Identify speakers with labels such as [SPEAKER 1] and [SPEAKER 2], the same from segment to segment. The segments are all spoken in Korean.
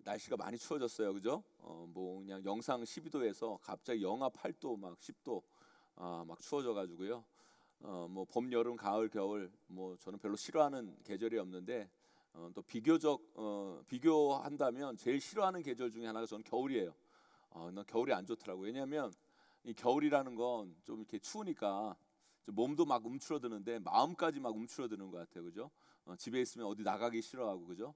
[SPEAKER 1] 날씨가 많이 추워졌어요, 그죠? 뭐 그냥 영상 12도에서 갑자기 영하 8도, 막 10도, 막 추워져가지고요. 뭐 봄, 여름, 가을, 겨울, 뭐 저는 별로 싫어하는 계절이 없는데 또 비교한다면 제일 싫어하는 계절 중에 하나가 저는 겨울이에요. 난 겨울이 안 좋더라고요. 왜냐하면 이 겨울이라는 건 좀 이렇게 추우니까 좀 몸도 막 움츠러드는데 마음까지 막 움츠러드는 것 같아요, 그죠? 집에 있으면 어디 나가기 싫어하고, 그죠?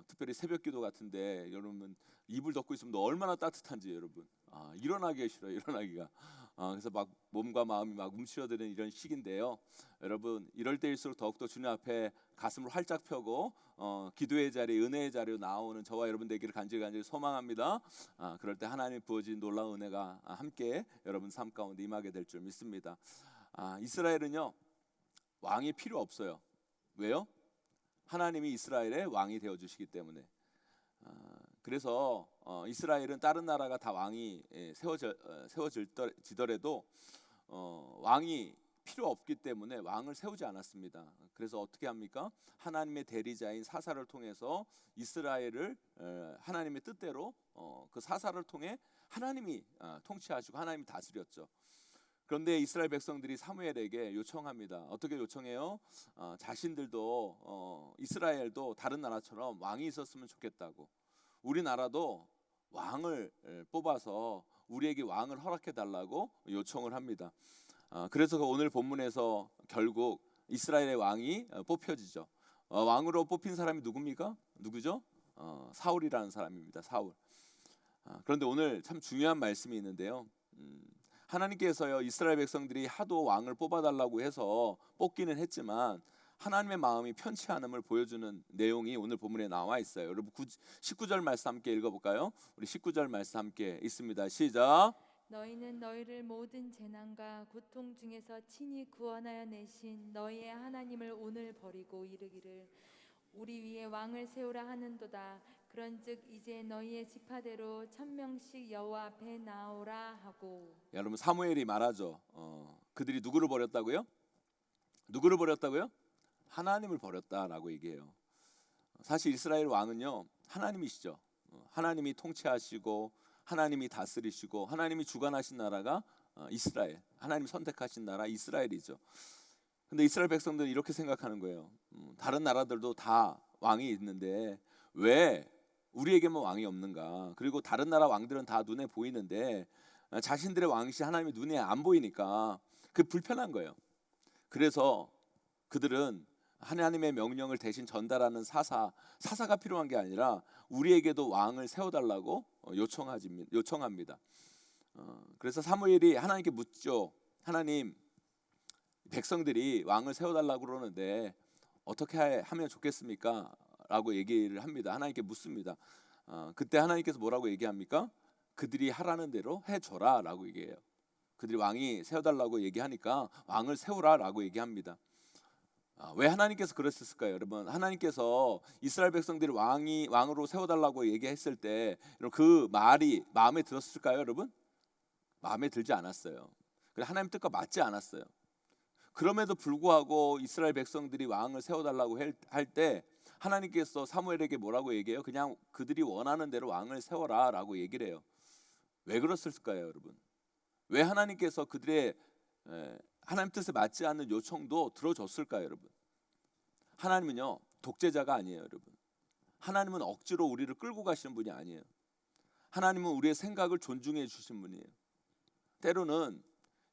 [SPEAKER 1] 특별히 새벽기도 같은데 여러분 이불 덮고 있으면 너 얼마나 따뜻한지 여러분. 일어나기가 싫어요, 일어나기가. 그래서 막 몸과 마음이 막 움츠러드는 이런 시기인데요. 여러분 이럴 때일수록 더욱더 주님 앞에 가슴을 활짝 펴고 기도의 자리, 은혜의 자리로 나오는 저와 여러분 되기를 간절히 소망합니다. 그럴 때 하나님 부어진 놀라운 은혜가 함께 여러분 삶 가운데 임하게 될 줄 믿습니다. 이스라엘은요 왕이 필요 없어요. 왜요? 하나님이 이스라엘의 왕이 되어 주시기 때문에. 그래서 이스라엘은 다른 나라가 다 왕이 세워지더라도 왕이 필요 없기 때문에 왕을 세우지 않았습니다. 그래서 어떻게 합니까? 하나님의 대리자인 사사를 통해서 이스라엘을 하나님의 뜻대로 그 사사를 통해 하나님이 통치하시고 하나님이 다스렸죠. 그런데 이스라엘 백성들이 사무엘에게 요청합니다. 어떻게 요청해요? 자신들도 이스라엘도 다른 나라처럼 왕이 있었으면 좋겠다고. 우리나라도 왕을 뽑아서 우리에게 왕을 허락해 달라고 요청을 합니다. 그래서 오늘 본문에서 결국 이스라엘의 왕이 뽑혀지죠. 왕으로 뽑힌 사람이 누굽니까? 누구죠? 사울이라는 사람입니다. 사울. 그런데 오늘 참 중요한 말씀이 있는데요. 하나님께서요 이스라엘 백성들이 하도 왕을 뽑아달라고 해서 뽑기는 했지만 하나님의 마음이 편치 않음을 보여주는 내용이 오늘 본문에 나와 있어요. 여러분 19절 말씀 함께 읽어볼까요? 우리 19절 말씀 함께 있습니다. 시작.
[SPEAKER 2] 너희는 너희를 모든 재난과 고통 중에서 친히 구원하여 내신 너희의 하나님을 오늘 버리고 이르기를 우리 위에 왕을 세우라 하는도다. 그런즉 이제 너희의 지파대로 1000명씩 여호와 앞에 나오라 하고.
[SPEAKER 1] 여러분 사무엘이 말하죠. 그들이 누구를 버렸다고요? 누구를 버렸다고요? 하나님을 버렸다라고 얘기해요. 사실 이스라엘 왕은요 하나님이시죠. 하나님이 통치하시고 하나님이 다스리시고 하나님이 주관하신 나라가 이스라엘, 하나님이 선택하신 나라 이스라엘이죠. 근데 이스라엘 백성들은 이렇게 생각하는 거예요. 다른 나라들도 다 왕이 있는데 왜 우리에게만 왕이 없는가? 그리고 다른 나라 왕들은 다 눈에 보이는데 자신들의 왕이신 하나님이 눈에 안 보이니까 그 불편한 거예요. 그래서 그들은 하나님의 명령을 대신 전달하는 사사가 필요한 게 아니라 우리에게도 왕을 세워달라고 요청합니다. 그래서 사무엘이 하나님께 묻죠. 하나님, 백성들이 왕을 세워달라고 그러는데 어떻게 하면 좋겠습니까? 라고 얘기를 합니다. 하나님께 묻습니다. 그때 하나님께서 뭐라고 얘기합니까? 그들이 하라는 대로 해줘라 라고 얘기해요. 그들이 왕이 세워달라고 얘기하니까 왕을 세우라 라고 얘기합니다. 왜 하나님께서 그랬을까요? 여러분 하나님께서 이스라엘 백성들이 왕으로 세워달라고 얘기했을 때 그 말이 마음에 들었을까요? 여러분? 마음에 들지 않았어요. 하나님 뜻과 맞지 않았어요. 그럼에도 불구하고 이스라엘 백성들이 왕을 세워달라고 할 때 하나님께서 사무엘에게 뭐라고 얘기해요? 그냥 그들이 원하는 대로 왕을 세워라 라고 얘기를 해요. 왜 그랬을까요, 여러분? 왜 하나님께서 그들의 하나님 뜻에 맞지 않는 요청도 들어줬을까요, 여러분? 하나님은요 독재자가 아니에요, 여러분. 하나님은 억지로 우리를 끌고 가시는 분이 아니에요. 하나님은 우리의 생각을 존중해 주신 분이에요. 때로는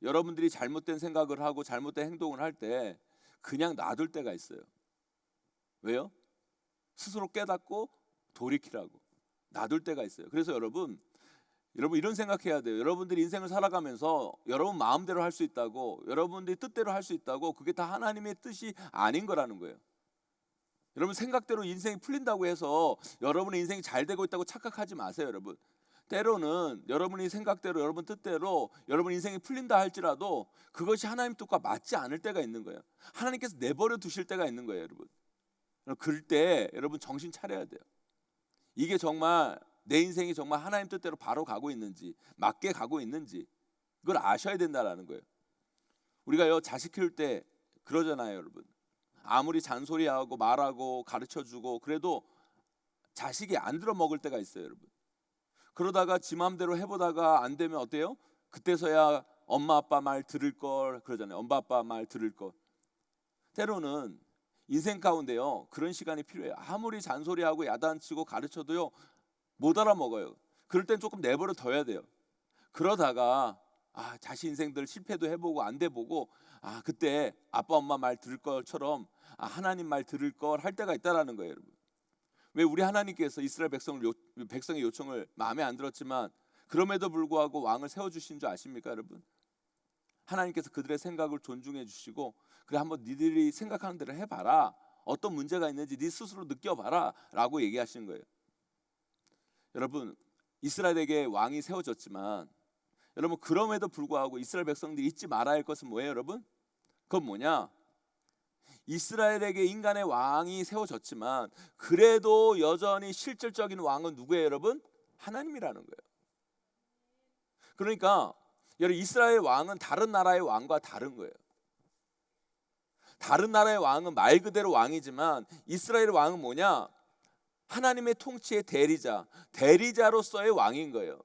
[SPEAKER 1] 여러분들이 잘못된 생각을 하고 잘못된 행동을 할 때 그냥 놔둘 때가 있어요. 왜요? 스스로 깨닫고 돌이키라고 놔둘 때가 있어요. 그래서 여러분 이런 생각해야 돼요. 여러분들이 인생을 살아가면서 여러분 마음대로 할 수 있다고, 여러분들이 뜻대로 할 수 있다고, 그게 다 하나님의 뜻이 아닌 거라는 거예요. 여러분 생각대로 인생이 풀린다고 해서 여러분의 인생이 잘 되고 있다고 착각하지 마세요, 여러분. 때로는 여러분이 생각대로 여러분 뜻대로 여러분 인생이 풀린다 할지라도 그것이 하나님 뜻과 맞지 않을 때가 있는 거예요. 하나님께서 내버려 두실 때가 있는 거예요, 여러분. 그럴 때 여러분 정신 차려야 돼요. 이게 정말 내 인생이 정말 하나님 뜻대로 바로 가고 있는지, 맞게 가고 있는지 그걸 아셔야 된다라는 거예요. 우리가요 자식 키울 때 그러잖아요, 여러분. 아무리 잔소리하고 말하고 가르쳐주고 그래도 자식이 안 들어 먹을 때가 있어요, 여러분. 그러다가 지 마음대로 해보다가 안 되면 어때요? 그때서야 엄마 아빠 말 들을 걸 그러잖아요. 엄마 아빠 말 들을 걸. 때로는 인생 가운데요, 그런 시간이 필요해요. 아무리 잔소리하고 야단치고 가르쳐도요, 못 알아먹어요. 그럴 땐 조금 내버려 둬야 돼요. 그러다가 자신 인생들 실패도 해보고 안 돼보고 그때 아빠 엄마 말 들을 것처럼 하나님 말 들을 걸 할 때가 있다라는 거예요, 여러분. 왜 우리 하나님께서 이스라엘 백성의 요청을 마음에 안 들었지만 그럼에도 불구하고 왕을 세워주신 줄 아십니까, 여러분? 하나님께서 그들의 생각을 존중해 주시고, 그래 한번 니들이 생각하는 대로 해봐라, 어떤 문제가 있는지 네 스스로 느껴봐라 라고 얘기하시는 거예요. 여러분, 이스라엘에게 왕이 세워졌지만 여러분, 그럼에도 불구하고 이스라엘 백성들이 잊지 말아야 할 것은 뭐예요, 여러분? 그건 뭐냐? 이스라엘에게 인간의 왕이 세워졌지만 그래도 여전히 실질적인 왕은 누구예요, 여러분? 하나님이라는 거예요. 그러니까 여러분, 이스라엘 왕은 다른 나라의 왕과 다른 거예요. 다른 나라의 왕은 말 그대로 왕이지만 이스라엘 왕은 뭐냐? 하나님의 통치의 대리자로서의 왕인 거예요.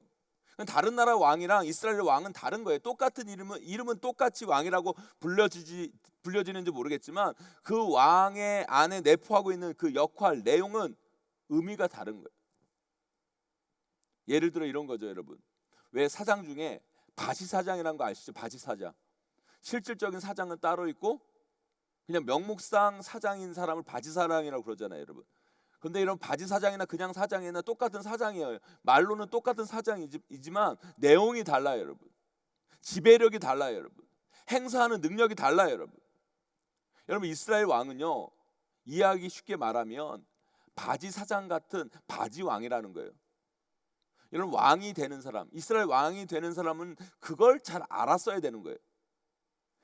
[SPEAKER 1] 다른 나라 왕이랑 이스라엘 왕은 다른 거예요. 똑같은 이름은 똑같이 왕이라고 불려지는지 모르겠지만 그 왕의 안에 내포하고 있는 그 역할, 내용은 의미가 다른 거예요. 예를 들어 이런 거죠, 여러분. 왜 사장 중에 바지사장이라는 거 아시죠? 바지사장. 실질적인 사장은 따로 있고 그냥 명목상 사장인 사람을 바지사장이라고 그러잖아요, 여러분. 근데 이런 바지사장이나 그냥 사장이나 똑같은 사장이에요. 말로는 똑같은 사장이지만 내용이 달라요, 여러분. 지배력이 달라요, 여러분. 행사하는 능력이 달라요, 여러분. 여러분, 이스라엘 왕은요, 이해하기 쉽게 말하면 바지사장 같은 바지왕이라는 거예요. 여러분, 왕이 되는 사람, 이스라엘 왕이 되는 사람은 그걸 잘 알았어야 되는 거예요.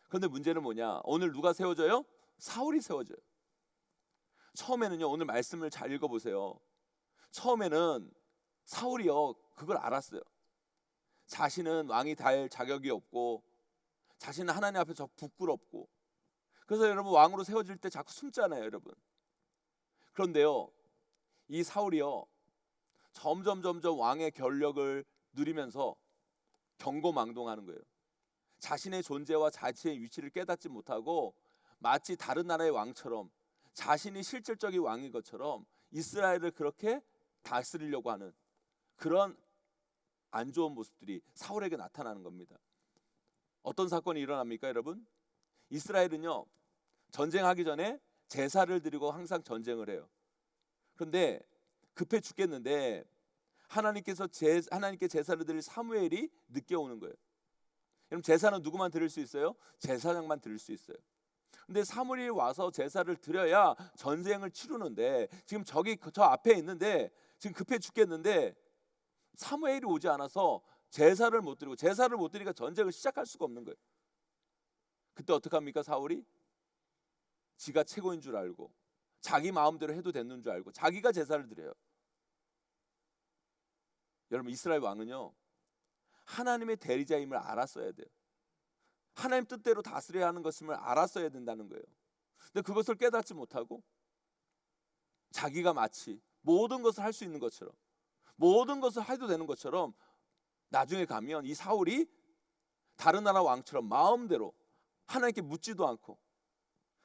[SPEAKER 1] 그런데 문제는 뭐냐? 오늘 누가 세워져요? 사울이 세워져요. 처음에는요, 오늘 말씀을 잘 읽어보세요. 처음에는 사울이요, 그걸 알았어요. 자신은 왕이 될 자격이 없고 자신은 하나님 앞에서 부끄럽고, 그래서 여러분 왕으로 세워질 때 자꾸 숨잖아요, 여러분. 그런데요, 이 사울이요, 점점 왕의 권력을 누리면서 경고망동하는 거예요. 자신의 존재와 자신의 위치를 깨닫지 못하고 마치 다른 나라의 왕처럼, 자신이 실질적인 왕인 것처럼 이스라엘을 그렇게 다스리려고 하는 그런 안 좋은 모습들이 사울에게 나타나는 겁니다. 어떤 사건이 일어납니까, 여러분? 이스라엘은요, 전쟁하기 전에 제사를 드리고 항상 전쟁을 해요. 그런데 급해 죽겠는데 하나님께 제사를 드릴 사무엘이 늦게 오는 거예요. 그럼 제사는 누구만 드릴 수 있어요? 제사장만 드릴 수 있어요. 근데 사무엘이 와서 제사를 드려야 전쟁을 치르는데 지금 저 앞에 있는데 지금 급해 죽겠는데 사무엘이 오지 않아서 제사를 못 드리니까 전쟁을 시작할 수가 없는 거예요. 그때 어떡합니까? 사울이 지가 최고인 줄 알고 자기 마음대로 해도 되는 줄 알고 자기가 제사를 드려요. 여러분, 이스라엘 왕은요, 하나님의 대리자임을 알았어야 돼요. 하나님 뜻대로 다스려야 하는 것임을 알았어야 된다는 거예요. 근데 그것을 깨닫지 못하고 자기가 마치 모든 것을 할 수 있는 것처럼, 모든 것을 해도 되는 것처럼 나중에 가면 이 사울이 다른 나라 왕처럼 마음대로 하나님께 묻지도 않고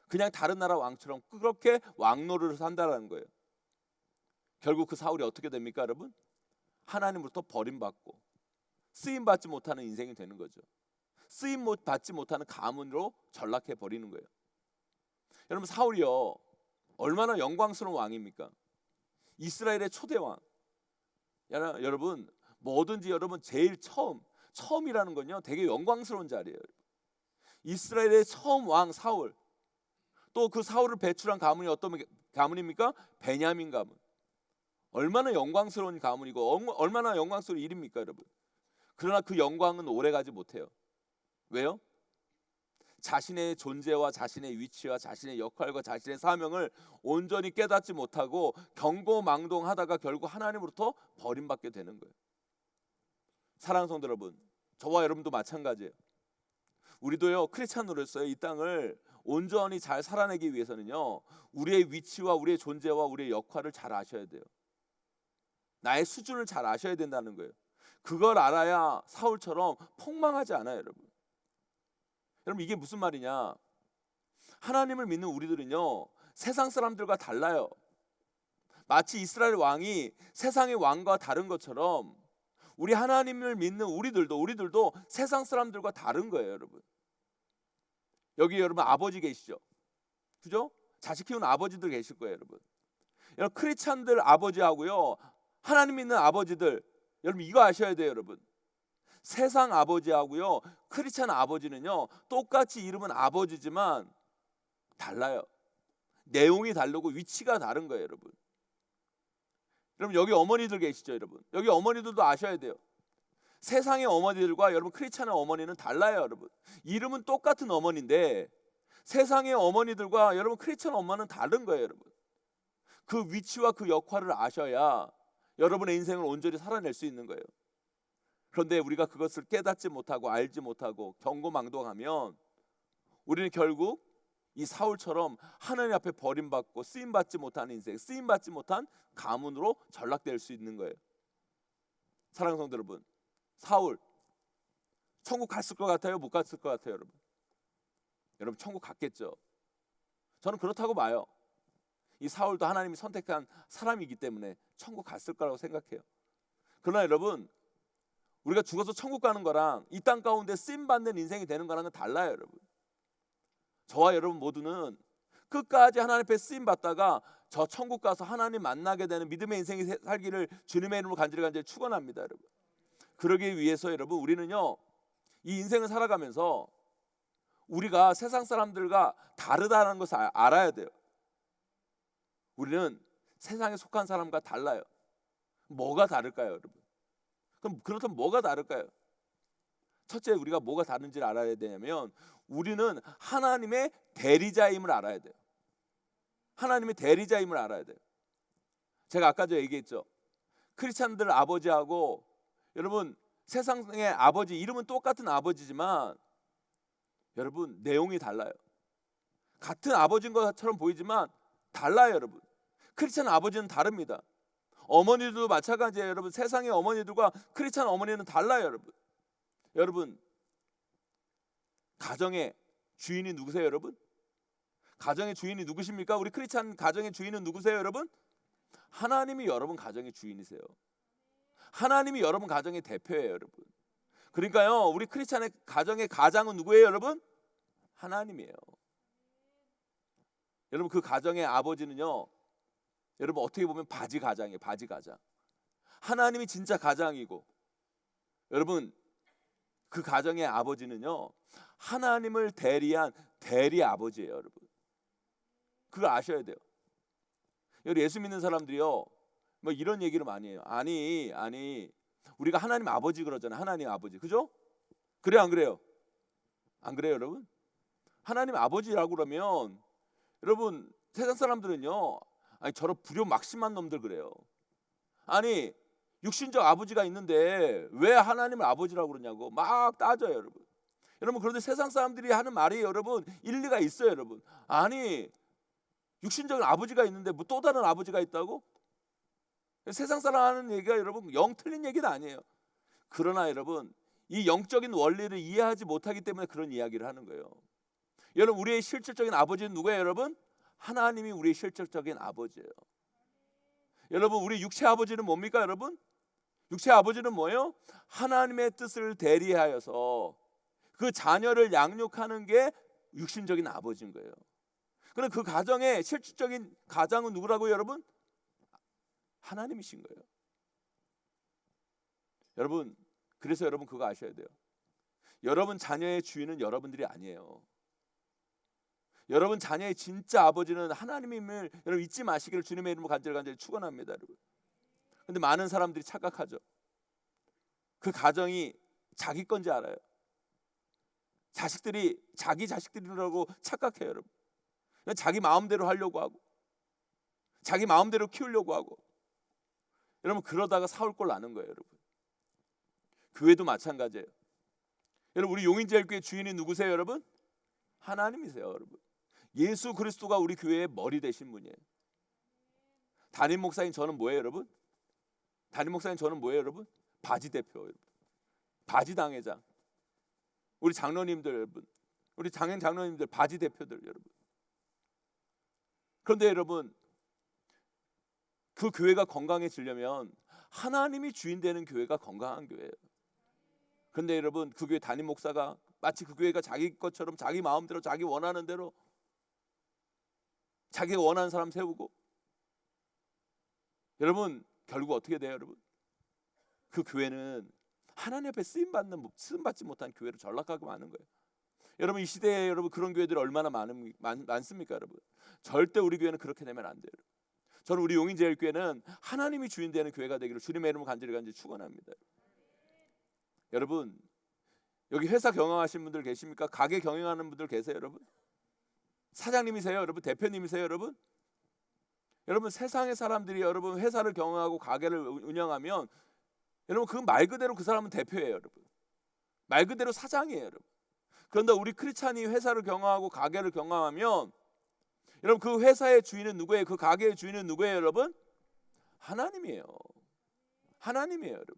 [SPEAKER 1] 그냥 다른 나라 왕처럼 그렇게 왕노릇을 한다는 거예요. 결국 그 사울이 어떻게 됩니까, 여러분? 하나님으로부터 버림받고 쓰임받지 못하는 인생이 되는 거죠. 쓰임받지 못하는 가문으로 전락해 버리는 거예요. 여러분, 사울이요, 얼마나 영광스러운 왕입니까? 이스라엘의 초대왕. 여러분, 뭐든지 여러분 제일 처음이라는 건요, 되게 영광스러운 자리예요. 이스라엘의 처음 왕 사울. 또 그 사울을 배출한 가문이 어떤 가문입니까? 베냐민 가문. 얼마나 영광스러운 가문이고 얼마나 영광스러운 일입니까, 여러분? 그러나 그 영광은 오래가지 못해요. 왜요? 자신의 존재와 자신의 위치와 자신의 역할과 자신의 사명을 온전히 깨닫지 못하고 경고망동하다가 결국 하나님으로부터 버림받게 되는 거예요. 사랑하는 성도 여러분, 저와 여러분도 마찬가지예요. 우리도요, 크리스찬으로서의 이 땅을 온전히 잘 살아내기 위해서는요, 우리의 위치와 우리의 존재와 우리의 역할을 잘 아셔야 돼요. 나의 수준을 잘 아셔야 된다는 거예요. 그걸 알아야 사울처럼 폭망하지 않아요, 여러분. 여러분 이게 무슨 말이냐? 하나님을 믿는 우리들은요, 세상 사람들과 달라요. 마치 이스라엘 왕이 세상의 왕과 다른 것처럼 우리 하나님을 믿는 우리들도 세상 사람들과 다른 거예요, 여러분. 여기 여러분 아버지 계시죠? 그죠? 자식 키우는 아버지들 계실 거예요, 여러분. 여러분 크리스찬들 아버지하고요, 하나님 믿는 아버지들, 여러분 이거 아셔야 돼요, 여러분. 세상 아버지하고요, 크리스찬 아버지는요, 똑같이 이름은 아버지지만 달라요. 내용이 다르고 위치가 다른 거예요, 여러분. 여러분 여기 어머니들 계시죠, 여러분. 여기 어머니들도 아셔야 돼요. 세상의 어머니들과 여러분 크리스찬의 어머니는 달라요, 여러분. 이름은 똑같은 어머니인데 세상의 어머니들과 여러분 크리스찬 엄마는 다른 거예요, 여러분. 그 위치와 그 역할을 아셔야 여러분의 인생을 온전히 살아낼 수 있는 거예요. 그런데 우리가 그것을 깨닫지 못하고 알지 못하고 경고망동하면 우리는 결국 이 사울처럼 하나님 앞에 버림받고 쓰임받지 못한 인생, 쓰임받지 못한 가문으로 전락될 수 있는 거예요. 사랑하는 성도 여러분, 사울 천국 갔을 것 같아요? 못 갔을 것 같아요, 여러분? 여러분 천국 갔겠죠. 저는 그렇다고 봐요. 이 사울도 하나님이 선택한 사람이기 때문에 천국 갔을 거라고 생각해요. 그러나 여러분, 우리가 죽어서 천국 가는 거랑 이 땅 가운데 쓰임받는 인생이 되는 거랑은 달라요, 여러분. 저와 여러분 모두는 끝까지 하나님 앞에 쓰임받다가 저 천국 가서 하나님 만나게 되는 믿음의 인생이 살기를 주님의 이름으로 간절히 축원합니다, 여러분. 그러기 위해서 여러분 우리는요, 이 인생을 살아가면서 우리가 세상 사람들과 다르다는 것을 알아야 돼요. 우리는 세상에 속한 사람과 달라요. 뭐가 다를까요, 여러분? 그럼 그렇다면 뭐가 다를까요? 첫째, 우리가 뭐가 다른지를 알아야 되냐면 우리는 하나님의 대리자임을 알아야 돼요. 하나님의 대리자임을 알아야 돼요. 제가 아까 저 얘기했죠. 크리스찬들 아버지하고 여러분 세상의 아버지, 이름은 똑같은 아버지지만 여러분 내용이 달라요. 같은 아버지인 것처럼 보이지만 달라요, 여러분. 크리스찬 아버지는 다릅니다. 어머니들도 마찬가지예요, 여러분. 세상의 어머니들과 크리스찬 어머니는 달라요, 여러분. 여러분, 가정의 주인이 누구세요, 여러분? 가정의 주인이 누구십니까? 우리 크리스찬 가정의 주인은 누구세요, 여러분? 하나님이 여러분 가정의 주인이세요. 하나님이 여러분 가정의 대표예요, 여러분. 그러니까요, 우리 크리스찬의 가정의 가장은 누구예요, 여러분? 하나님이에요. 여러분 그 가정의 아버지는요, 여러분 어떻게 보면 바지 가장이에요, 바지 가장. 하나님이 진짜 가장이고, 여러분 그 가정의 아버지는요, 하나님을 대리한 대리 아버지예요, 여러분. 그걸 아셔야 돼요. 여러분 예수 믿는 사람들이요, 뭐 이런 얘기를 많이 해요. 아니 우리가 하나님 아버지 그러잖아요. 하나님 아버지, 그죠? 그래요, 안 그래요? 안 그래요, 여러분? 하나님 아버지라고 그러면 여러분 세상 사람들은요, 아니 저런 불효막심한 놈들 그래요. 아니 육신적 아버지가 있는데 왜 하나님을 아버지라고 그러냐고 막 따져요, 여러분. 여러분 그런데 세상 사람들이 하는 말이 여러분 일리가 있어요, 여러분. 아니 육신적인 아버지가 있는데 뭐 또 다른 아버지가 있다고? 세상 사람 하는 얘기가 여러분 영 틀린 얘기는 아니에요. 그러나 여러분 이 영적인 원리를 이해하지 못하기 때문에 그런 이야기를 하는 거예요. 여러분 우리의 실질적인 아버지는 누구예요, 여러분? 하나님이 우리의 실질적인 아버지예요. 여러분 우리 육체 아버지는 뭡니까, 여러분? 육체 아버지는 뭐예요? 하나님의 뜻을 대리하여서 그 자녀를 양육하는 게 육신적인 아버지인 거예요. 그럼 그 가정의 실질적인 가장은 누구라고요, 여러분? 하나님이신 거예요. 여러분 그래서 여러분 그거 아셔야 돼요. 여러분 자녀의 주인은 여러분들이 아니에요. 여러분 자녀의 진짜 아버지는 하나님임을 여러분 잊지 마시기를 주님의 이름으로 간절히 축원합니다, 여러분. 근데 많은 사람들이 착각하죠. 그 가정이 자기 건지 알아요. 자식들이 자기 자식들이라고 착각해요, 여러분. 자기 마음대로 하려고 하고 자기 마음대로 키우려고 하고 여러분 그러다가 사울꼴 나는 거예요, 여러분. 교회도 마찬가지예요. 여러분 우리 용인제일교회 주인이 누구세요, 여러분? 하나님이세요, 여러분. 예수 그리스도가 우리 교회의 머리 되신 분이에요. 담임 목사인 저는 뭐예요, 여러분? 담임 목사님 저는 뭐예요, 여러분? 바지 대표, 여러분. 바지 당회장. 우리 장로님들 여러분, 우리 장로님들 바지 대표들 여러분. 그런데 여러분, 그 교회가 건강해지려면 하나님이 주인 되는 교회가 건강한 교회예요. 그런데 여러분, 그 교회 담임 목사가 마치 그 교회가 자기 것처럼 자기 마음대로 자기 원하는 대로 자기가 원하는 사람 세우고, 여러분 결국 어떻게 돼요, 여러분? 그 교회는 하나님 앞에 쓰임 받지 못한 교회로 전락하고 마는 거예요. 여러분, 이 시대에 여러분 그런 교회들이 얼마나 많습니까, 여러분? 절대 우리 교회는 그렇게 되면 안 돼요. 저는 우리 용인제일교회는 하나님이 주인 되는 교회가 되기를 주님의 이름으로 간절히 축원합니다. 여러분, 여기 회사 경영하시는 분들 계십니까? 가게 경영하는 분들 계세요, 여러분? 사장님이세요, 여러분? 대표님이세요, 여러분? 여러분, 세상의 사람들이 여러분 회사를 경영하고 가게를 운영하면 여러분 그 말 그대로 그 사람은 대표예요, 여러분. 말 그대로 사장이에요, 여러분. 그런데 우리 크리스찬이 회사를 경영하고 가게를 경영하면 여러분 그 회사의 주인은 누구예요? 그 가게의 주인은 누구예요, 여러분? 하나님이에요. 하나님이에요, 여러분.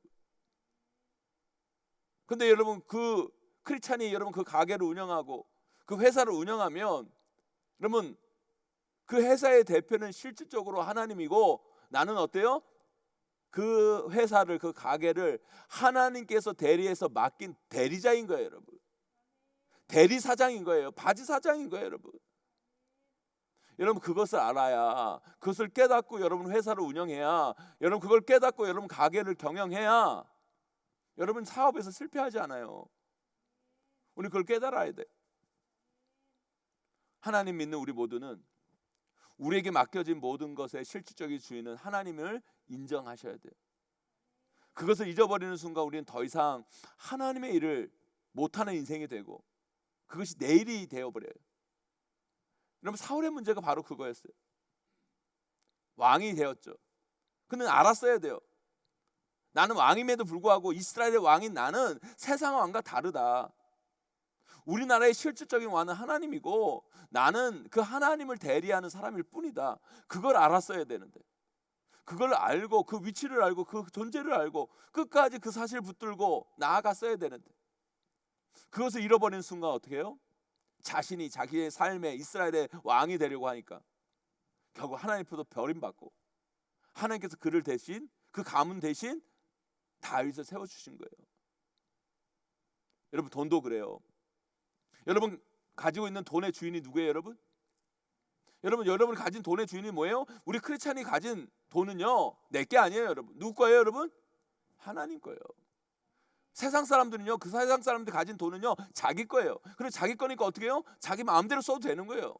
[SPEAKER 1] 근데 여러분 그 크리스찬이 여러분 그 가게를 운영하고 그 회사를 운영하면 여러분 그 회사의 대표는 실질적으로 하나님이고 나는 어때요? 그 회사를 그 가게를 하나님께서 대리해서 맡긴 대리자인 거예요, 여러분. 대리사장인 거예요. 바지사장인 거예요, 여러분. 여러분 그것을 알아야, 그것을 깨닫고 여러분 회사를 운영해야, 여러분 그걸 깨닫고 여러분 가게를 경영해야 여러분 사업에서 실패하지 않아요. 우리 그걸 깨달아야 돼. 하나님 믿는 우리 모두는 우리에게 맡겨진 모든 것의 실질적인 주인은 하나님을 인정하셔야 돼요. 그것을 잊어버리는 순간 우리는 더 이상 하나님의 일을 못하는 인생이 되고 그것이 내 일이 되어버려요. 여러분 사울의 문제가 바로 그거였어요. 왕이 되었죠. 근데 알았어야 돼요. 나는 왕임에도 불구하고 이스라엘의 왕인 나는 세상 왕과 다르다. 우리나라의 실질적인 왕은 하나님이고 나는 그 하나님을 대리하는 사람일 뿐이다. 그걸 알았어야 되는데, 그걸 알고 그 위치를 알고 그 존재를 알고 끝까지 그 사실을 붙들고 나아갔어야 되는데, 그것을 잃어버리는 순간 어떻게 해요? 자신이 자기의 삶에 이스라엘의 왕이 되려고 하니까 결국 하나님 앞에서 버림받고 하나님께서 그를 대신, 그 가문 대신 다윗을 세워주신 거예요. 여러분 돈도 그래요. 여러분 가지고 있는 돈의 주인이 누구예요, 여러분? 여러분이 가진 돈의 주인이 뭐예요? 우리 크리스찬이 가진 돈은요 내 게 아니에요, 여러분. 누구 거예요, 여러분? 하나님 거예요. 세상 사람들은요, 그 세상 사람들 가진 돈은요 자기 거예요. 그리고 자기 거니까 어떻게 해요? 자기 마음대로 써도 되는 거예요.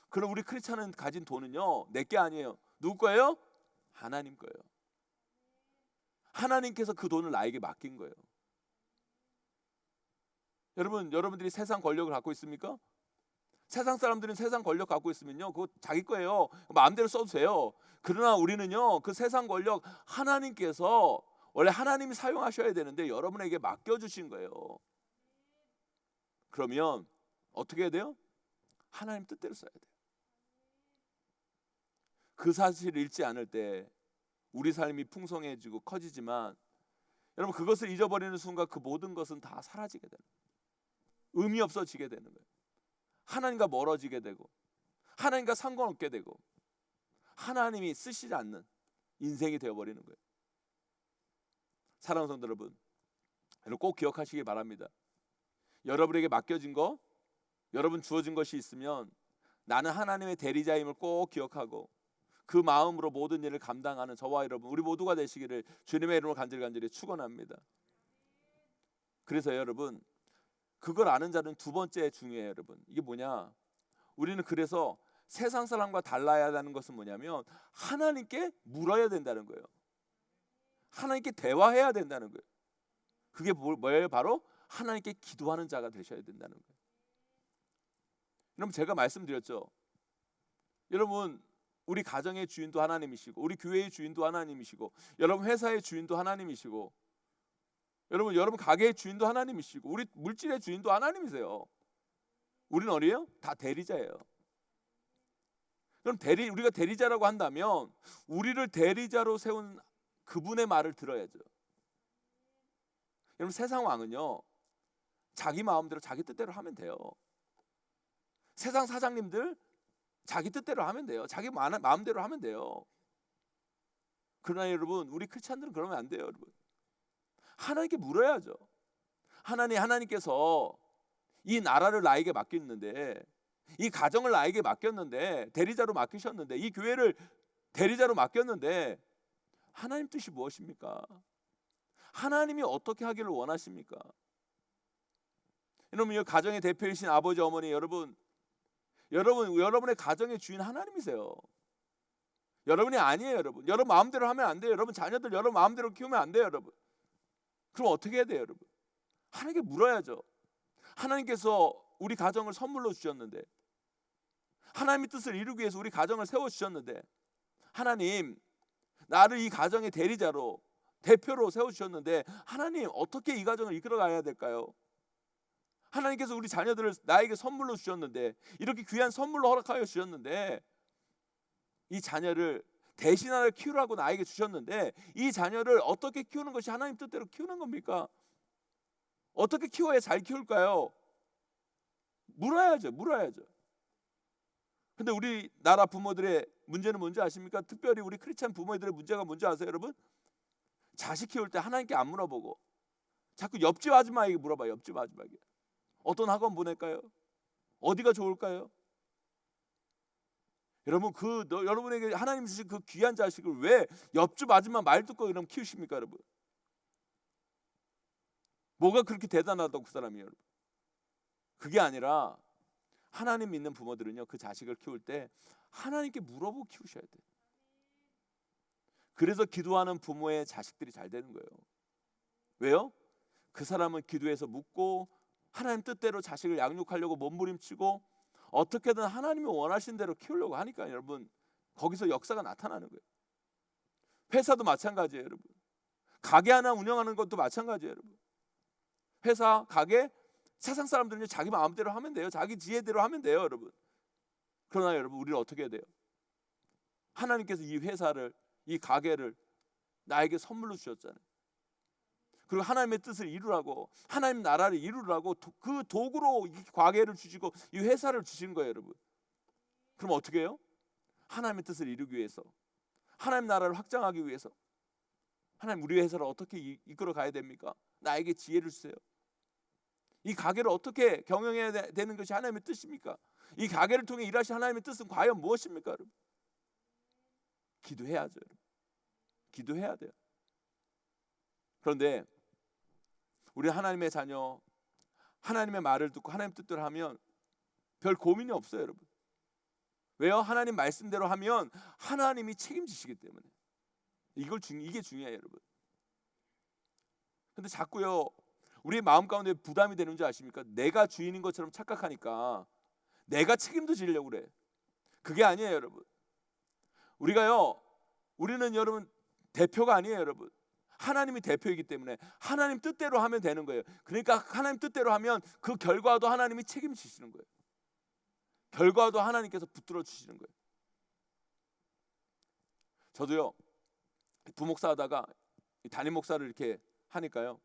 [SPEAKER 1] 그럼 우리 크리스찬은 가진 돈은요 내 게 아니에요. 누구 거예요? 하나님 거예요. 하나님께서 그 돈을 나에게 맡긴 거예요. 여러분들이 세상 권력을 갖고 있습니까? 세상 사람들은 세상 권력 갖고 있으면요 그거 자기 거예요. 마음대로 써도 돼요. 그러나 우리는요 그 세상 권력 하나님께서 원래 하나님이 사용하셔야 되는데 여러분에게 맡겨주신 거예요. 그러면 어떻게 해야 돼요? 하나님 뜻대로 써야 돼요. 그 사실을 잃지 않을 때 우리 삶이 풍성해지고 커지지만 여러분 그것을 잊어버리는 순간 그 모든 것은 다 사라지게 되는 거예요. 의미 없어지게 되는 거예요. 하나님과 멀어지게 되고 하나님과 상관없게 되고 하나님이 쓰시지 않는 인생이 되어버리는 거예요. 사랑하는 성도 여러분, 꼭 기억하시기 바랍니다. 여러분에게 맡겨진 거, 여러분 주어진 것이 있으면 나는 하나님의 대리자임을 꼭 기억하고 그 마음으로 모든 일을 감당하는 저와 여러분 우리 모두가 되시기를 주님의 이름으로 간절히 축원합니다. 그래서 여러분 그걸 아는 자는 두 번째 중요해요. 여러분 이게 뭐냐, 우리는 그래서 세상 사람과 달라야 하는 것은 뭐냐면 하나님께 물어야 된다는 거예요. 하나님께 대화해야 된다는 거예요. 그게 뭐예요? 바로 하나님께 기도하는 자가 되셔야 된다는 거예요. 여러분 제가 말씀드렸죠. 여러분 우리 가정의 주인도 하나님이시고 우리 교회의 주인도 하나님이시고 여러분 회사의 주인도 하나님이시고 여러분 가게의 주인도 하나님이시고 우리 물질의 주인도 하나님이세요. 우리는 어디예요? 다 대리자예요. 그럼 우리가 대리자라고 한다면 우리를 대리자로 세운 그분의 말을 들어야죠. 여러분 세상 왕은요 자기 마음대로 자기 뜻대로 하면 돼요. 세상 사장님들 자기 뜻대로 하면 돼요. 자기 마음대로 하면 돼요. 그러나 여러분 우리 크리스찬들은 그러면 안 돼요. 여러분 하나님께 물어야죠. 하나님께서 이 나라를 나에게 맡겼는데, 이 가정을 나에게 맡겼는데, 대리자로 맡기셨는데, 이 교회를 대리자로 맡겼는데 하나님 뜻이 무엇입니까? 하나님이 어떻게 하기를 원하십니까? 여러분 이 가정의 대표이신 아버지 어머니 여러분의 가정의 주인 하나님이세요. 여러분이 아니에요. 여러분 마음대로 하면 안 돼요. 여러분 자녀들 여러분 마음대로 키우면 안 돼요. 여러분 그럼 어떻게 해야 돼요? 여러분 하나님께 물어야죠. 하나님께서 우리 가정을 선물로 주셨는데, 하나님의 뜻을 이루기 위해서 우리 가정을 세워주셨는데, 하나님 나를 이 가정의 대리자로 대표로 세워주셨는데 하나님 어떻게 이 가정을 이끌어가야 될까요? 하나님께서 우리 자녀들을 나에게 선물로 주셨는데, 이렇게 귀한 선물로 허락하여 주셨는데, 이 자녀를 대신하여 키우라고 나에게 주셨는데 이 자녀를 어떻게 키우는 것이 하나님 뜻대로 키우는 겁니까? 어떻게 키워야 잘 키울까요? 물어야죠. 근데 우리나라 부모들의 문제는 뭔지 아십니까? 특별히 우리 크리스찬 부모들의 문제가 뭔지 아세요, 여러분? 자식 키울 때 하나님께 안 물어보고 자꾸 옆집 아줌마에게 물어봐요. 옆집 아줌마에게 어떤 학원 보낼까요? 어디가 좋을까요? 여러분 여러분에게 하나님 주신 그 귀한 자식을 왜 옆집 아줌마 말 듣고 그럼 키우십니까, 여러분? 뭐가 그렇게 대단하다고 그 사람이 여러분? 그게 아니라 하나님 믿는 부모들은요 그 자식을 키울 때 하나님께 물어보고 키우셔야 돼요. 그래서 기도하는 부모의 자식들이 잘 되는 거예요. 왜요? 그 사람은 기도해서 묻고 하나님 뜻대로 자식을 양육하려고 몸부림치고 어떻게든 하나님이 원하신 대로 키우려고 하니까 여러분 거기서 역사가 나타나는 거예요. 회사도 마찬가지예요, 여러분. 가게 하나 운영하는 것도 마찬가지예요, 여러분. 회사, 가게, 세상 사람들은 자기 마음대로 하면 돼요. 자기 지혜대로 하면 돼요, 여러분. 그러나 여러분 우리는 어떻게 해야 돼요? 하나님께서 이 회사를, 이 가게를 나에게 선물로 주셨잖아요. 그리고 하나님의 뜻을 이루라고, 하나님 나라를 이루라고 그 도구로 이 가게를 주시고 이 회사를 주신 거예요, 여러분. 그럼 어떻게 해요? 하나님의 뜻을 이루기 위해서, 하나님 나라를 확장하기 위해서 하나님 우리 회사를 어떻게 이끌어 가야 됩니까? 나에게 지혜를 주세요. 이 가게를 어떻게 경영해야 되는 것이 하나님의 뜻입니까? 이 가게를 통해 일하신 하나님의 뜻은 과연 무엇입니까, 여러분? 기도해야죠, 여러분. 기도해야 돼요. 그런데 우리 하나님의 자녀, 하나님의 말을 듣고 하나님 뜻대로 하면 별 고민이 없어요, 여러분. 왜요? 하나님 말씀대로 하면 하나님이 책임지시기 때문에. 이게 중요해요, 여러분. 근데 자꾸요 우리 마음 가운데 부담이 되는 줄 아십니까? 내가 주인인 것처럼 착각하니까 내가 책임도 지려고 그래. 그게 아니에요, 여러분. 우리는 여러분 대표가 아니에요, 여러분. 하나님이 대표이기 때문에 하나님 뜻대로 하면 되는 거예요. 그러니까 하나님 뜻대로 하면 그 결과도 하나님이 책임지시는 거예요. 결과도 하나님께서 붙들어 주시는 거예요. 저도요 부목사 하다가 담임 목사를 이렇게 하니까요,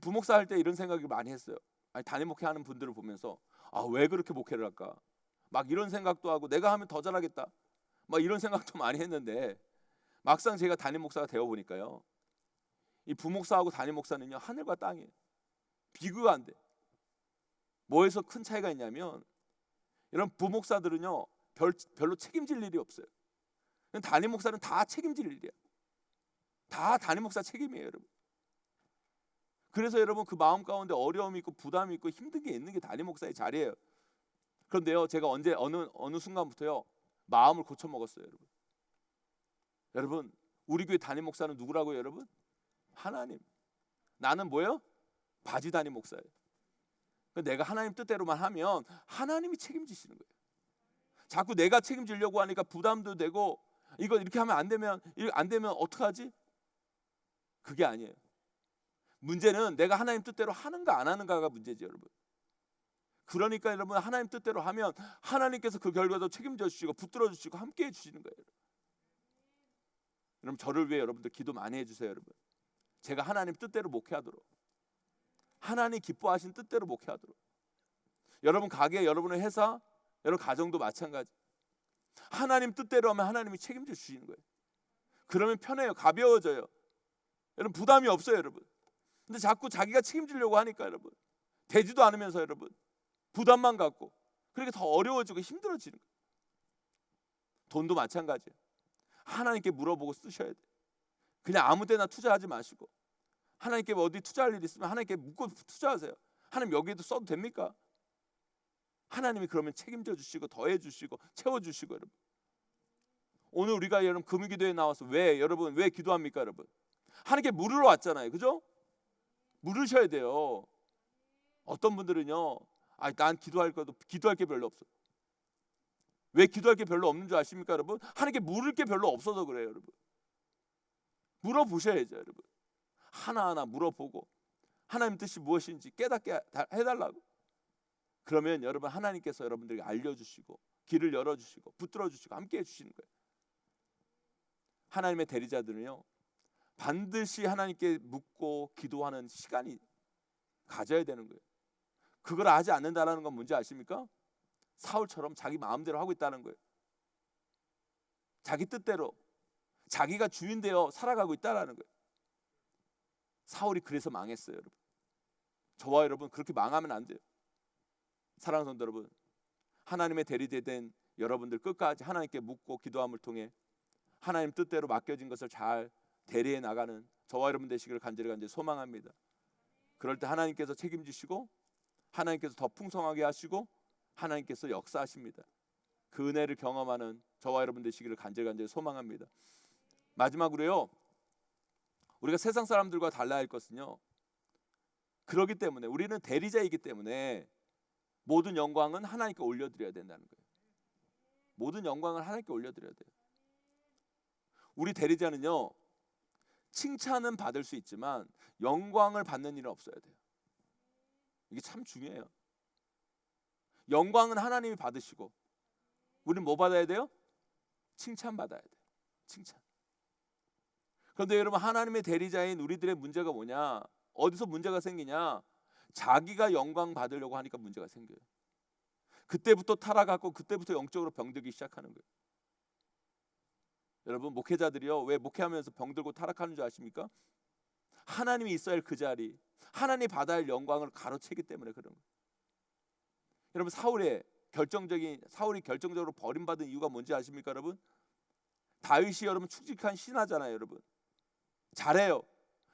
[SPEAKER 1] 부목사 할 때 이런 생각을 많이 했어요. 아니, 담임 목회하는 분들을 보면서 왜 그렇게 목회를 할까? 막 이런 생각도 하고 내가 하면 더 잘하겠다. 막 이런 생각도 많이 했는데 막상 제가 담임 목사가 되어 보니까요, 이 부목사하고 담임 목사는요 하늘과 땅이에요. 비교가 안 돼. 뭐에서 큰 차이가 있냐면, 이런 부목사들은요 별로 책임질 일이 없어요. 담임 목사는 다 책임질 일이야. 다 담임 목사 책임이에요, 여러분. 그래서 여러분 그 마음 가운데 어려움이 있고 부담이 있고 힘든 게 있는 게 담임 목사의 자리예요. 그런데요 제가 어느 순간부터요 마음을 고쳐 먹었어요, 여러분. 여러분 우리 교회 담임 목사는 누구라고요, 여러분? 하나님. 나는 뭐예요? 바지 담임 목사예요. 내가 하나님 뜻대로만 하면 하나님이 책임지시는 거예요. 자꾸 내가 책임지려고 하니까 부담도 되고, 이거 이렇게 하면 안 되면 어떡하지? 그게 아니에요. 문제는 내가 하나님 뜻대로 하는가 안 하는가가 문제지, 여러분. 그러니까 여러분 하나님 뜻대로 하면 하나님께서 그 결과도 책임져 주시고 붙들어 주시고 함께 해 주시는 거예요. 여러분 저를 위해 여러분들 기도 많이 해주세요. 여러분 제가 하나님 뜻대로 목회하도록, 하나님 기뻐하신 뜻대로 목회하도록. 여러분 가게, 여러분의 회사, 여러분 가정도 마찬가지. 하나님 뜻대로 하면 하나님이 책임져 주시는 거예요. 그러면 편해요. 가벼워져요. 여러분 부담이 없어요. 여러분 근데 자꾸 자기가 책임지려고 하니까 여러분 되지도 않으면서 여러분 부담만 갖고, 그렇게 더 어려워지고 힘들어지는 거예요. 돈도 마찬가지예요. 하나님께 물어보고 쓰셔야 돼요. 그냥 아무 데나 투자하지 마시고, 하나님께 어디 투자할 일 있으면 하나님께 묻고 투자하세요. 하나님 여기에도 써도 됩니까? 하나님이 그러면 책임져 주시고 더해 주시고 채워 주시고. 여러분 오늘 우리가 여러분 금요기도에 나와서 여러분 왜 기도합니까? 여러분 하나님께 물으러 왔잖아요. 그죠? 물으셔야 돼요. 어떤 분들은요, 난 기도할 게 별로 없어. 왜 기도할 게 별로 없는 줄 아십니까? 여러분 하나님께 물을 게 별로 없어서 그래요. 여러분 물어보셔야죠. 여러분 하나하나 물어보고 하나님 뜻이 무엇인지 깨닫게 해달라고. 그러면 여러분 하나님께서 여러분들에게 알려주시고 길을 열어주시고 붙들어주시고 함께 해주시는 거예요. 하나님의 대리자들은요 반드시 하나님께 묻고 기도하는 시간이 가져야 되는 거예요. 그걸 하지 않는다는 건 뭔지 아십니까? 사울처럼 자기 마음대로 하고 있다는 거예요. 자기 뜻대로 자기가 주인 되어 살아가고 있다는 거예요. 사울이 그래서 망했어요. 여러분 저와 여러분 그렇게 망하면 안 돼요. 사랑하는 성도 여러분, 하나님의 대리자된 여러분들 끝까지 하나님께 묻고 기도함을 통해 하나님 뜻대로 맡겨진 것을 잘 대리해 나가는 저와 여러분 되시기를 간절히 소망합니다. 그럴 때 하나님께서 책임지시고 하나님께서 더 풍성하게 하시고 하나님께서 역사하십니다. 그 은혜를 경험하는 저와 여러분 되시기를 간절히 소망합니다. 마지막으로요, 우리가 세상 사람들과 달라야 할 것은요, 그렇기 때문에 우리는 대리자이기 때문에 모든 영광은 하나님께 올려드려야 된다는 거예요. 모든 영광을 하나님께 올려드려야 돼요. 우리 대리자는요 칭찬은 받을 수 있지만 영광을 받는 일은 없어야 돼요. 이게 참 중요해요. 영광은 하나님이 받으시고 우리는 뭐 받아야 돼요? 칭찬 받아야 돼요. 칭찬. 그런데 여러분 하나님의 대리자인 우리들의 문제가 뭐냐? 어디서 문제가 생기냐? 자기가 영광 받으려고 하니까 문제가 생겨요. 그때부터 타락하고 그때부터 영적으로 병들기 시작하는 거예요. 여러분 목회자들이요 왜 목회하면서 병들고 타락하는 줄 아십니까? 하나님이 있어야 할 그 자리, 하나님이 받아야 할 영광을 가로채기 때문에 그런 거예요. 여러분 사울이 결정적으로 버림받은 이유가 뭔지 아십니까? 여러분 다윗이 여러분 축직한 신하잖아요. 여러분 잘해요.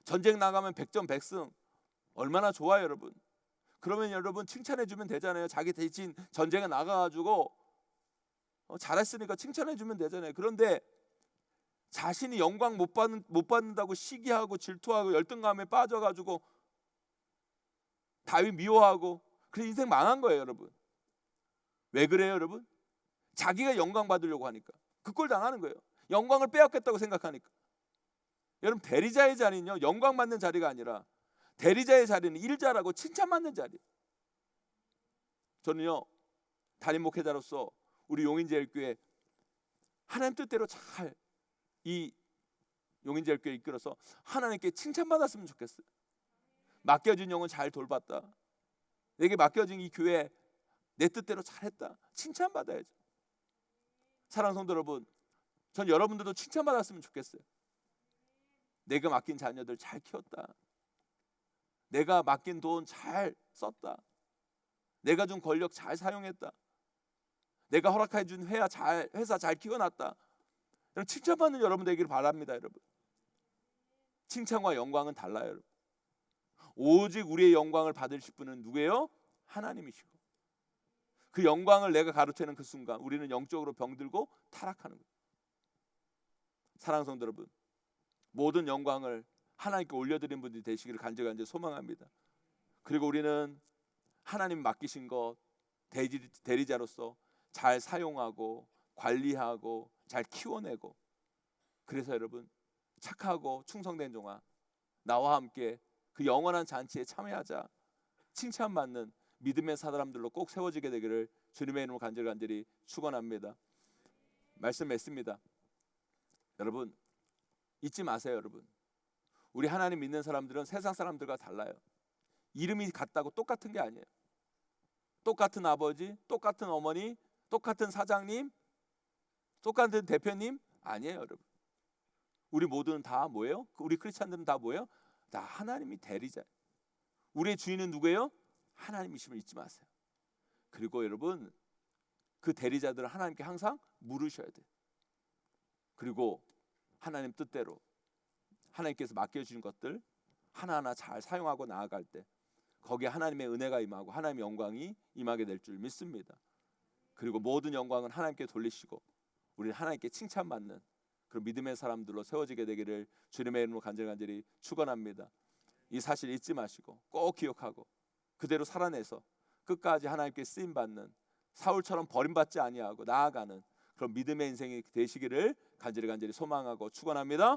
[SPEAKER 1] 전쟁 나가면 백전백승 얼마나 좋아요. 여러분 그러면 여러분 칭찬해주면 되잖아요. 자기 대신 전쟁에 나가가지고 잘했으니까 칭찬해주면 되잖아요. 그런데 자신이 영광 못 받는다고 시기하고 질투하고 열등감에 빠져가지고 다윗 미워하고 그래서 인생 망한 거예요. 여러분 왜 그래요? 여러분 자기가 영광 받으려고 하니까 그 꼴 당하는 거예요. 영광을 빼앗겠다고 생각하니까. 여러분 대리자의 자리는요 영광 받는 자리가 아니라 대리자의 자리는 일 잘하고 칭찬받는 자리. 저는요 담임 목회자로서 우리 용인제일교회 하나님 뜻대로 잘 이 용인제일교회 이끌어서 하나님께 칭찬받았으면 좋겠어요. 맡겨진 영혼 잘 돌봤다. 내게 맡겨진 이 교회 내 뜻대로 잘했다. 칭찬받아야죠. 사랑하는 성도 여러분, 전 여러분들도 칭찬받았으면 좋겠어요. 내가 맡긴 자녀들 잘 키웠다. 내가 맡긴 돈 잘 썼다. 내가 준 권력 잘 사용했다. 내가 허락해 준 회사 잘 키워놨다. 칭찬받는 여러분 되기를 바랍니다. 여러분 칭찬과 영광은 달라요. 여러분 오직 우리의 영광을 받으실 분은 누구예요? 하나님이시고 그 영광을 내가 가로채는 그 순간 우리는 영적으로 병들고 타락하는 거예요. 사랑하는 성도 여러분 모든 영광을 하나님께 올려드리는 분들이 되시기를 간절히 소망합니다. 그리고 우리는 하나님 맡기신 것 대리자로서 잘 사용하고 관리하고 잘 키워내고 그래서 여러분 착하고 충성된 종아 나와 함께 그 영원한 잔치에 참여하자 칭찬받는 믿음의 사람들로 꼭 세워지게 되기를 주님의 이름으로 간절히 축원합니다. 말씀 맺습니다. 여러분 잊지 마세요, 여러분. 우리 하나님 믿는 사람들은 세상 사람들과 달라요. 이름이 같다고 똑같은 게 아니에요. 똑같은 아버지, 똑같은 어머니, 똑같은 사장님, 똑같은 대표님 아니에요, 여러분. 우리 모두는 다 뭐예요? 우리 크리스찬들은 다 뭐예요? 다 하나님이 대리자예요. 우리의 주인은 누구예요? 하나님이심을 잊지 마세요. 그리고 여러분, 그 대리자들은 하나님께 항상 물으셔야 돼요. 그리고 하나님 뜻대로 하나님께서 맡겨주신 것들 하나하나 잘 사용하고 나아갈 때 거기에 하나님의 은혜가 임하고 하나님의 영광이 임하게 될 줄 믿습니다. 그리고 모든 영광은 하나님께 돌리시고 우리는 하나님께 칭찬받는 그런 믿음의 사람들로 세워지게 되기를 주님의 이름으로 간절히 축원합니다. 이 사실 잊지 마시고 꼭 기억하고 그대로 살아내서 끝까지 하나님께 쓰임받는 사울처럼 버림받지 아니하고 나아가는 그런 믿음의 인생이 되시기를 간절히 소망하고 축원합니다.